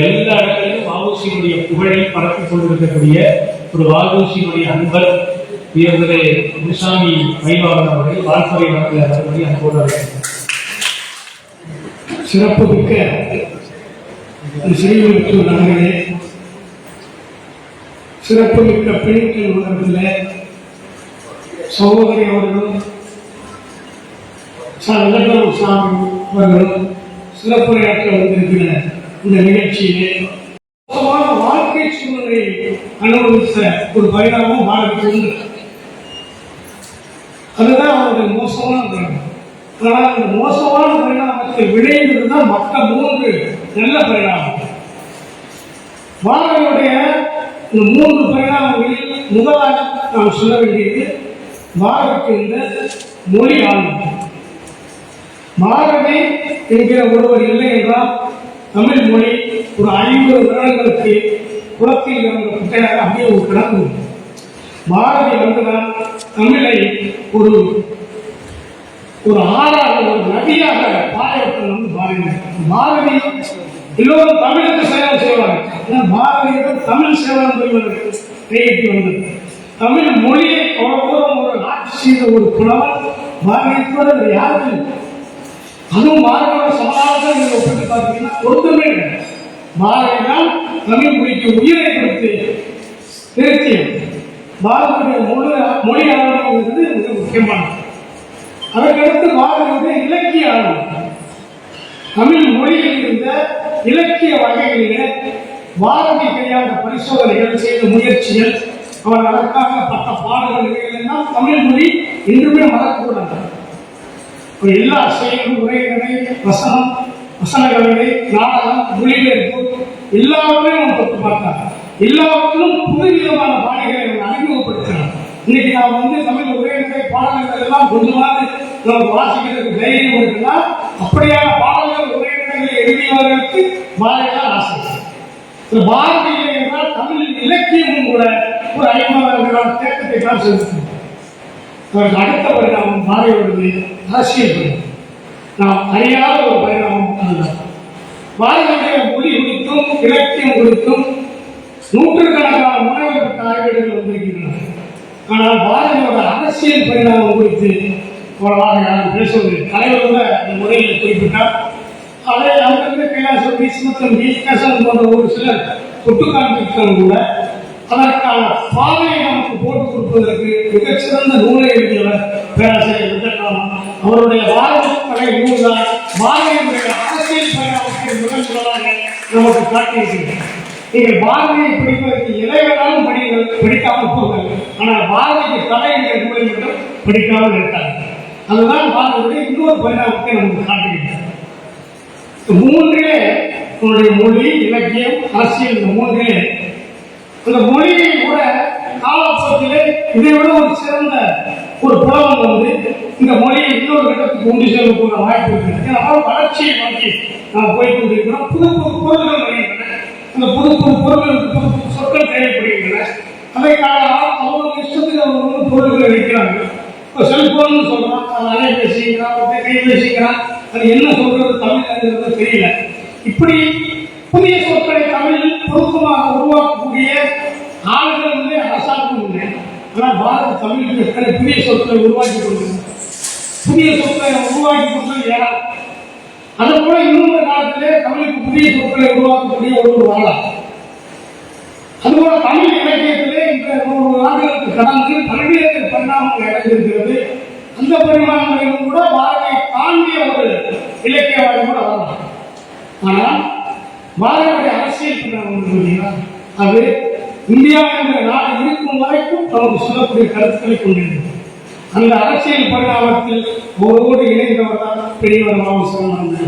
எல்லா இடங்களிலும் வ.உ.சி.யினுடைய புகழை பரப்பிக் கொண்டிருக்கக்கூடிய ஒரு வ.உ.சி.யினுடைய அன்பர் உயர்ந்தது முனுசாமி வைவாளர் அவர்கள் வாழ்த்துறை நடத்துவதை அன்போடு சிறப்பு மிக்க ஸ்ரீவில்லிபுத்தூர் நகரிலே சிறப்பு மிக்க பிணிக்கல் உணர்வில் சகோதரி அவர்களும் சாமி அவர்களும் சிறப்புரையாற்ற வந்திருக்கிற இந்த நிகழ்ச்சியிலே மோசமான வாழ்க்கை சூழ்நிலையை அனுபவித்த ஒரு பரிணாமம் வாழ்க்கை உண்டு. அதுதான் அவருடைய மோசமான பரிணாமம். ஆனால் அந்த மோசமான பரிணாமத்தை விளைந்ததுதான் மற்ற 3 நல்ல பரிணாமம். வாழ்க்கையுடைய இந்த 3 பரிணாமங்களில் முதலாக நாம் சொல்ல வேண்டியது பாரதிக்கு இந்த மொழி ஆளுமை. பாரதி என்கிற ஒருவர் இல்லை என்றால் தமிழ் மொழி ஒரு 50 வருடங்களுக்கு குளத்தில் இருந்த குட்டையாக அப்படியே ஒரு கிடக்கு. பாரதி வந்துதான் தமிழை ஒரு ஆறாக ஒரு நதியாக பாயத்தில் பாரதி எல்லோரும் தமிழுக்கு சேவை செய்வார்கள். பாரதியிடம் தமிழ் சேவனம் புரிவதற்கு கையெட்டி வந்தது. தமிழ் மொழியை அவ்வளவு ஒரு ஆட்சி செய்த ஒரு புலவர் பாரதிக்கு யாருக்கு அதுவும் பாரதியோட சமாதானத்தை நீங்கள் ஒப்பிட்டு பார்த்தீங்கன்னா ஒருத்தமே இல்லை. பாரதிதான் தமிழ் மொழிக்கு உயிரை கொடுத்து திருத்தியம். பாரதியுடைய மொழி ஆளுநர் மிக முக்கியமானது. அதற்கடுத்து பாரதியுடைய இலக்கிய ஆளுநர் தமிழ் மொழியில் இருந்த இலக்கிய வகைகளிலே பாரதி கையாண்ட பரிசோதனைகள் செய்த முயற்சிகள் அவர் அதற்காக பட்ட பாடுகள் எல்லாம் தமிழ் மொழி இன்றுமே மறக்கக்கூடாது. எல்லா செயலும் உரைநடை வசனம் வசன கவிதை நாடகம் மொழிபெயர்ப்பு எல்லாவற்றையும் தொட்டு பார்த்தார். எல்லாவற்றிலும் புதுவிதமான பாணிகளை அறிமுகப்படுத்தினார். இன்னைக்கு நாம் தமிழ் உரைநடை பாடல்கள் எல்லாம் கொஞ்சமாவது நமக்கு வாசிக்கிறதுக்கு தைரியம் இருக்குன்னா அப்படியான பாடல்கள் உரைநடைகளை எழுதியவர்களுக்கு பாரதியார் ஆசை. பாரதியை என்றால் தமிழ் இலக்கியமும் கூட ஒரு 50,000 தேக்கத்தை தான் செலுத்தினார். அதற்கு அடுத்த பரிணாமம் பாரதியோடது அரசியல் பரிணாமம். நாம் அறியாத ஒரு பரிணாமம் அதுதான். பாரதியுடைய மொழி குறித்தும் இலக்கியம் குறித்தும் நூற்றுக்கணக்கான முனைவர் பெற்ற ஆய்வுகள் வந்திருக்கின்றன. ஆனால் பாரதியோட அரசியல் பரிணாமம் குறித்து அவ்வளவாக யாரும் பேசுவது தலைவர் கூட இந்த முறையில் குறிப்பிட்டார். அதை அங்கிருந்து கைலாசம் மற்றும் கேசவன் போன்ற ஒரு சிலர் தொட்டு காண்பித்தாலும் கூட அதற்கான பாதையை நமக்கு போட்டுக் கொடுப்பதற்கு மிகச்சிறந்த நூலை எழுதியவர் பேராசிரியர் வெங்கட்ராமன். அவருடைய பாரதிய நூல்தான் பாரதியுடைய அரசியல் பரிணாமத்தை முதல் முதலாக நமக்கு காட்டியிருக்கிறது. நீங்கள் பாரதியை படிப்பதற்கு எதை வேணாலும் படிக்காமல் போங்கள். ஆனால் பாரதிக்கு கதை என்ற நூலை மட்டும் படிக்காமல் இருக்காங்க. அதுதான் பாரதியுடைய இன்னொரு பரிணாமத்தை நமக்கு காட்டுகிறது. 3 உன்னுடைய மொழி இலக்கியம் அரசியல் இந்த 3 அந்த மொழியை கூட காலப்போக்கிலே இதை விட ஒரு சிறந்த ஒரு புலவன் இந்த மொழியை இன்னொரு கட்டத்துக்கு கொண்டு செல்லக்கூடிய வாய்ப்பு இருக்கிறது. அதனால வளர்ச்சியை நோக்கி நாம் போய்கொண்டிருக்கிறோம். புது புது பொருள்கள் வருகின்றன. அந்த புது புது பொருள்களுக்கு புது புது சொற்கள் தேவைப்படுகின்றன. அதற்காக அவங்க இஷ்டத்துக்கு அவங்க பொருள்களை வைக்கிறாங்க. இப்போ செல்போன் சொல்றான், அலைபேசிக்கிறான், கைபேசிக்கிறான். அது என்ன சொல்றது தமிழ் தெரியல. இப்படி புதிய சொற்களை தமிழில் பொருத்தமாக உருவாக்கக்கூடிய ஆளுநர் அரசாங்கம் இல்லை. ஆனால் பாரத தமிழுக்கு எத்தனை புதிய சொற்களை உருவாக்கி கொண்டிருக்கிறது. புதிய சொற்களை உருவாக்கி கொண்டது யார்? அது போல இன்னொரு காலத்திலே தமிழுக்கு புதிய சொற்களை உருவாக்கக்கூடிய ஒரு வாழா. அதுபோல தமிழ் இலக்கியத்திலே இந்த 100 ஆண்டுகளுக்கு கடந்து பல்வேறு பரிணாமங்கள் அடைந்திருக்கிறது. அந்த பரிமாணங்களிலும் கூட பாரதியை தாண்டிய ஒரு இலக்கியவாதி கூட வரலாம். ஆனால் பாரதியுடைய அரசியல் பரிணாமம் அது இந்தியா என்ற நாடு இருக்கும் வரைக்கும் நமக்கு சொல்லக்கூடிய கருத்துக்களை கொண்டிருந்தது. அந்த அரசியல் பரிணாமத்தில் அவரோடு இணைந்தவர் தான் பெரியவர் வ.உ.சி.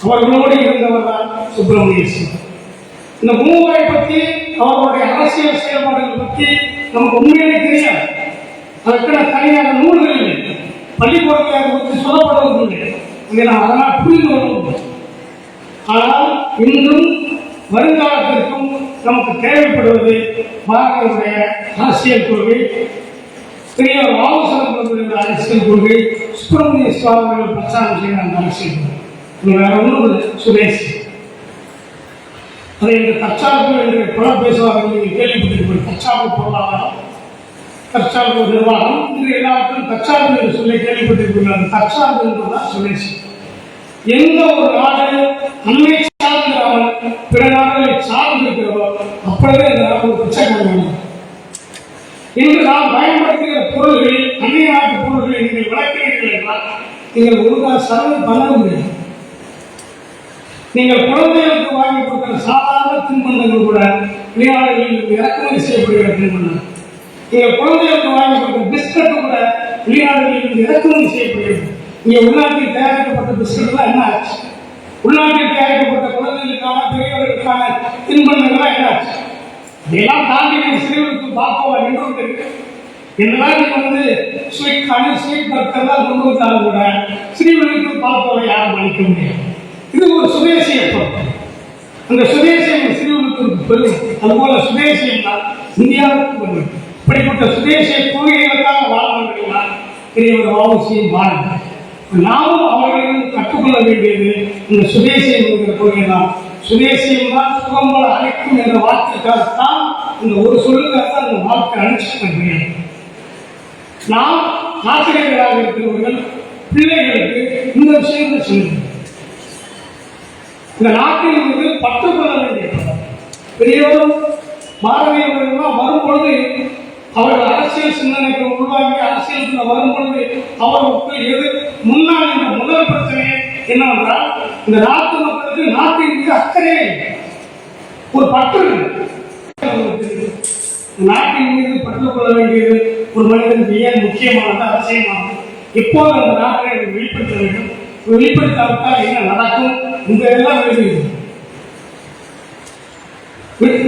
அவர்களோடு இருந்தவர் தான் சுப்பிரமணிய சிவா. இந்த 3 பற்றி அவர்களுடைய அரசியல் செயல்பாடுகள் பற்றி நமக்கு உண்மையிலே தெரியாது. அதற்கான தனியான நூல்கள் இல்லை. பள்ளிக்கூடத்தை குறித்து சொல்லப்படுவதில்லை. அதை நாம் அதனால் புரிந்து கொள்வோம். ஆனால் இன்றும் வருங்காலத்திற்கும் நமக்கு தேவைப்படுவது பாரதியுடைய அரசியல் கொள்கை, பெரியவர் வ.உ.சி. அரசியல் கொள்கை, சுப்பிரமணிய சுவாமிகள் பிரச்சாரம் செய்த அந்த அரசியல் கொள்கை. வேற ஒன்று சுரேஷ். அதை இந்த தற்சார்பு என்று பலர் பேசுவார்கள். நீங்கள் கேள்விப்பட்டிருப்பீர்கள். தற்சார்பு பொருளாதாரம், தற்சார்பு நிர்வாகம், இன்று எல்லாவற்றும் தற்சார்பு என்று சொல்லி கேள்விப்பட்டிருப்பீர்கள். அந்த தற்சார்பு என்பதுதான் சுதேசி. எந்த ஒரு நாடு நம்மை சார்ந்திராமல் பிற நாடுகளை சார்ந்திருக்கிறதோ அப்பொழுதே இந்த நாடு ஒரு பிரச்சனை. இன்று நாம் பயன்படுத்துகிற பொருள்களில் அந்நிய நாட்டு பொருள்களை நீங்கள் விளக்கிறீர்கள் என்றால் நீங்கள் ஒழுங்காக செலவு பண்ண முடியும். நீங்கள் குழந்தைகளுக்கு வாங்கி கொடுக்கிற சாதாரண தின்பண்டங்கள் கூட வெளிநாடுகளில் இறக்குமதி செய்யப்படுகிற தின்பண்டம். நீங்கள் குழந்தைகளுக்கு வாங்கி கொடுக்கிற பிஸ்கட் கூட வெளிநாடுகளில் இறக்குமதி செய்யப்படுகிறது. இங்கே உள்நாட்டில் தயாரிக்கப்பட்ட பிஸ்கட்லாம் என்ன ஆச்சு? உள்நாட்டில் தயாரிக்கப்பட்ட குழந்தைகளுக்கான பெரியவர்களுக்கான தின்பண்டங்கள்லாம் என்ன ஆச்சு? இதெல்லாம் தாண்டி சிறுவர்களுக்கு பார்ப்போம் என்று இருக்கு. என்னதான் நீங்க ஸ்வீட் கார்னர் ஸ்வீட் பர்கர்லாம் கொண்டு வந்தாலும் கூட சிறுவர்களுக்கு பார்ப்போம் யாரும் அளிக்க முடியாது. இது ஒரு சுதேசியம். அந்த சுதேசியம் சிறுவர்களுக்கு பெரும். அதுபோல சுதேசியம் தான் இந்தியாவுக்கு பெரும். இப்படிப்பட்ட சுதேசிய கொள்கைகளுக்காக வாழ்ந்தவர்களா பெரியவர் அவசியம் வாழ்ந்தார். நாமும் அவர்களிடம் கற்றுக்கொள்ள வேண்டியது இந்த சுதேசியம் என்கிற கொள்கை தான். சுதேசியம் தான் சுகம்பல அழைக்கும் என்ற வார்த்தைக்காகத்தான் இந்த ஒரு சொல்லுக்காகத்தான் இந்த வார்த்தை அழைச்சிட்டு. நாம் ஆசிரியர்களாக இருக்கிறவர்கள் பிள்ளைகளுக்கு இந்த விஷயத்தை சொல்லுங்கள். இந்த நாட்டில் இருந்து பற்றுக்கொள்ள வேண்டிய பெரியவரும் பாரதியவர்கள்லாம் வரும்பொழுது அவர்கள் அரசியல் சிந்தனைக்கு உருவாக்கி அரசியல் வரும்பொழுது அவர்களுக்கு எது முன்னால் என்ற முதல் பிரச்சனை என்னவென்றால் இந்த நாட்டு மக்களுக்கு நாட்டின் மீது அக்கறை ஒரு பற்று. நாட்டின் மீது பற்றுக்கொள்ள வேண்டியது ஒரு மனிதனுக்கு ஏன் முக்கியமானது, அவசியமானது. எப்போது அந்த நாட்டை வெளிப்படுத்த வேண்டும், வெளிப்படுத்தாவிட்டால் என்ன நடக்கும், இந்த எல்லாம் எழுதுகிறது.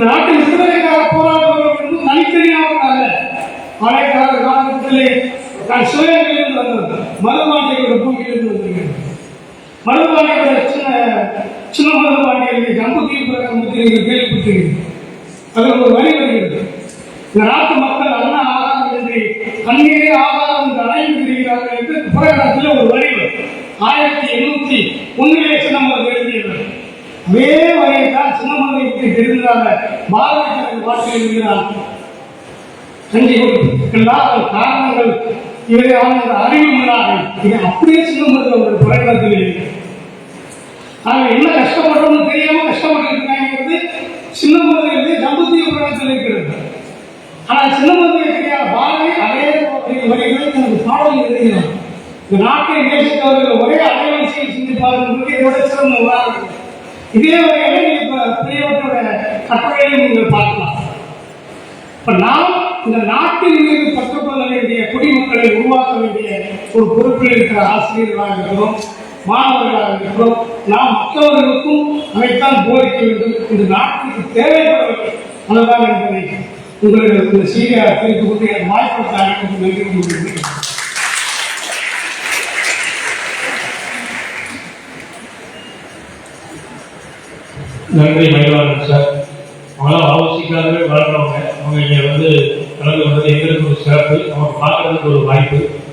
நாட்டின் விடுதலைக்காக போராடுபவர்கள் தனித்தனியாக அல்ல. பழைய காலத்திலே நான் சிவகங்கையிலிருந்து வந்தது, மருதுபாண்டியோட பூமியிலிருந்து வந்திருக்கிறேன். மருதுபாண்டியோட சின்ன மருதுபாண்டியர்கள் ஜம்புதீபுரம் நீங்கள் கேள்விப்பட்டிருக்கிறீர்கள். அதில் ஒரு வரி வருகிறது. இந்த நாட்டு மக்கள் அண்ணா ஆகாரம் என்று கண்ணீரே ஆகாரம் என்று அழைந்து வருகிறார்கள் என்று புறநாட்டில் ஒரு வரி வரும். 1801 சின்னமருது எழுதியவர். அதே வரையை தான் சின்னமருதை பற்றி தெரிந்தாங்க பாரதிய வார்த்தை எழுதுகிறார். கஞ்சி கொடுப்பதற்கெல்லாம் காரணங்கள் இவரையான அறிவு உள்ளார்கள். இதை அப்படியே சின்னமருது ஒரு புறநாட்டில் எழுதி அவங்க என்ன கஷ்டப்படுறோம்னு தெரியாம கஷ்டப்பட்டு இருக்காங்கிறது சின்னமருது எழுதி ஜம்புதீபுரத்தில் இருக்கிறது. ஆனால் சின்னமருது தெரியாத பாரதி அதே வரிகளை எனக்கு பாடல் எழுதுகிறார். இந்த நாட்டை நேசித்தவர்கள் ஒரே அலைவரிசையில் சிந்திப்பார்கள். இதோட சிறந்த உதாரணம். இதே வகையில பெரியவர்களோட கட்டுரையை நீங்கள் பார்க்கலாம். இப்ப நாம் இந்த நாட்டின் மீது பற்றுக்கொள்ள வேண்டிய குடிமக்களை உருவாக்க வேண்டிய ஒரு பொறுப்பில் இருக்கிற ஆசிரியர்களாக இருக்கிறோம், மாணவர்களாக இருக்கிறோம். நாம் மற்றவர்களுக்கும் அதைத்தான் போதிக்க வேண்டும். இந்த நாட்டுக்கு தேவைப்படுவது அதுதான் என்பதை உங்களுக்கு இந்த சீரிய தெரிந்து கொண்டு வாய்ப்பு அழைப்பு நன்றி கொள்கிறேன். நன்றி மயிலாளன் சார். அவங்களாம் ஆலோசிக்காகவே வளர்றவங்க. அவங்க இங்கே கலந்து கொண்டது எங்களுக்கு ஒரு சிறப்பு. அவங்க பார்க்கறதுக்கு ஒரு வாய்ப்பு.